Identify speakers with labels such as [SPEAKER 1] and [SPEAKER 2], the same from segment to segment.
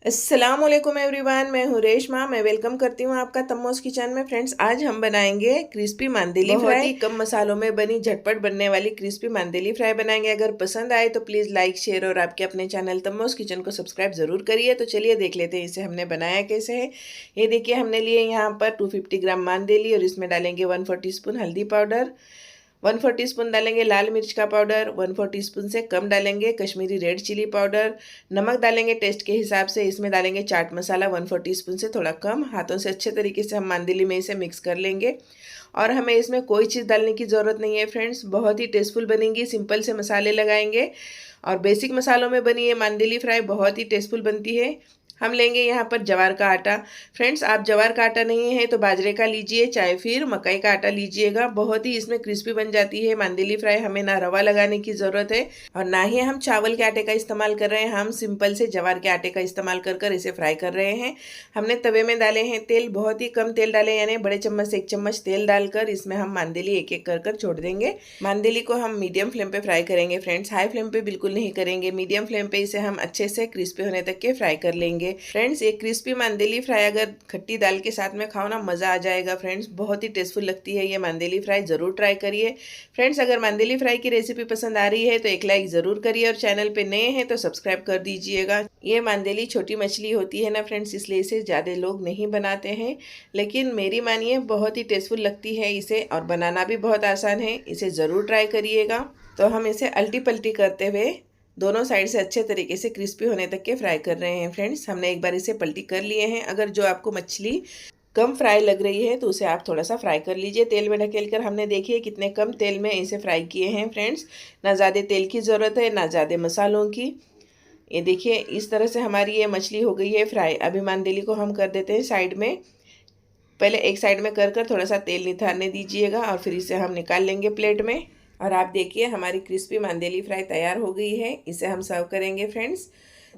[SPEAKER 1] अस्सलामुअलैकुम एवरीवन, मैं हूँ रेशमा। मैं वेलकम करती हूँ आपका तम्मोस किचन में। फ्रेंड्स, आज हम बनाएंगे क्रिस्पी मांदेली फ्राई। बहुत ही कम मसालों में बनी झटपट बनने वाली क्रिस्पी मांदेली फ्राई बनाएंगे। अगर पसंद आए तो प्लीज़ लाइक, शेयर और आपके अपने चैनल तम्मोस किचन को सब्सक्राइब ज़रूर करिए। तो चलिए देख लेते हैं इसे हमने बनाया कैसे है। ये देखिए, हमने लिए यहाँ पर 250 ग्राम मांदेली और इसमें डालेंगे 1/4 टीस्पून हल्दी पाउडर, 1/4 टीस्पून डालेंगे लाल मिर्च का पाउडर, 1/4 टीस्पून से कम डालेंगे कश्मीरी रेड चिली पाउडर, नमक डालेंगे टेस्ट के हिसाब से। इसमें डालेंगे चाट मसाला 1/4 टीस्पून से थोड़ा कम। हाथों से अच्छे तरीके से हम मांदेली में इसे मिक्स कर लेंगे और हमें इसमें कोई चीज़ डालने की ज़रूरत नहीं है। फ्रेंड्स, बहुत ही टेस्टफुल बनेंगी। सिंपल से मसाले लगाएंगे और बेसिक मसालों में बनी ये मांदेली फ्राई बहुत ही टेस्टफुल बनती है। हम लेंगे यहाँ पर जवार का आटा। फ्रेंड्स, आप जवार का आटा नहीं है तो बाजरे का लीजिए, चाहे फिर मकई का आटा लीजिएगा। बहुत ही इसमें क्रिस्पी बन जाती है मांदेली फ्राई। हमें ना रवा लगाने की ज़रूरत है और ना ही हम चावल के आटे का इस्तेमाल कर रहे हैं। हम सिंपल से जवार के आटे का इस्तेमाल कर कर इसे फ्राई कर रहे हैं। हमने तवे में डाले हैं तेल, बहुत ही कम तेल डाले, यानी बड़े चम्मच से 1 चम्मच तेल डालकर इसमें हम मांदेली एक एक कर छोड़ देंगे। मांदेली को हम मीडियम फ्लेम पे फ्राई करेंगे। फ्रेंड्स, हाई फ्लेम पे बिल्कुल नहीं करेंगे। मीडियम फ्लेम पे इसे हम अच्छे से क्रिस्पी होने तक के फ्राई कर लेंगे। फ्रेंड्स, ये क्रिस्पी मांदेली फ्राई अगर खट्टी दाल के साथ में खाओ ना, मज़ा आ जाएगा। फ्रेंड्स, बहुत ही टेस्टफुल लगती है ये मांदेली फ्राई, ज़रूर ट्राई करिए। फ्रेंड्स, अगर मांदेली फ्राई की रेसिपी पसंद आ रही है तो एक लाइक ज़रूर करिए और चैनल पे नए हैं तो सब्सक्राइब कर दीजिएगा। ये मांदेली छोटी मछली होती है ना फ्रेंड्स, इसलिए इसे ज़्यादा लोग नहीं बनाते हैं, लेकिन मेरी मानिए बहुत ही टेस्टफुल लगती है इसे और बनाना भी बहुत आसान है। इसे ज़रूर ट्राई करिएगा। तो हम इसे अल्टी पल्टी करते हुए दोनों साइड से अच्छे तरीके से क्रिस्पी होने तक के फ्राई कर रहे हैं। फ्रेंड्स, हमने एक बार इसे पलटी कर लिए हैं। अगर जो आपको मछली कम फ्राई लग रही है तो उसे आप थोड़ा सा फ्राई कर लीजिए तेल में ढकेल कर। हमने देखिए कितने कम तेल में इसे फ्राई किए हैं। फ्रेंड्स, ना ज़्यादा तेल की ज़रूरत है ना ज़्यादा मसालों की। ये देखिए, इस तरह से हमारी ये मछली हो गई है फ्राई। अभी मांदेली को हम कर देते हैं साइड में। पहले एक साइड में कर थोड़ा सा तेल निथारने दीजिएगा और फिर इसे हम निकाल लेंगे प्लेट में। और आप देखिए, हमारी क्रिस्पी मांदेली फ्राई तैयार हो गई है। इसे हम सर्व करेंगे। फ्रेंड्स,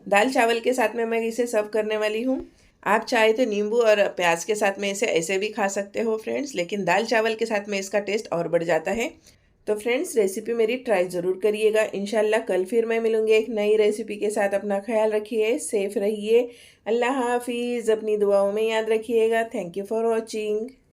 [SPEAKER 1] दाल चावल के साथ में मैं इसे सर्व करने वाली हूँ। आप चाहे तो नींबू और प्याज के साथ में इसे ऐसे भी खा सकते हो फ्रेंड्स, लेकिन दाल चावल के साथ में इसका टेस्ट और बढ़ जाता है। तो फ्रेंड्स, रेसिपी मेरी ट्राई ज़रूर करिएगा। इंशाल्लाह कल फिर मैं मिलूँगी एक नई रेसिपी के साथ। अपना ख्याल रखिए, सेफ रहिए। अल्लाह हाफिज़। अपनी दुआओं में याद रखिएगा। Thank you for watching.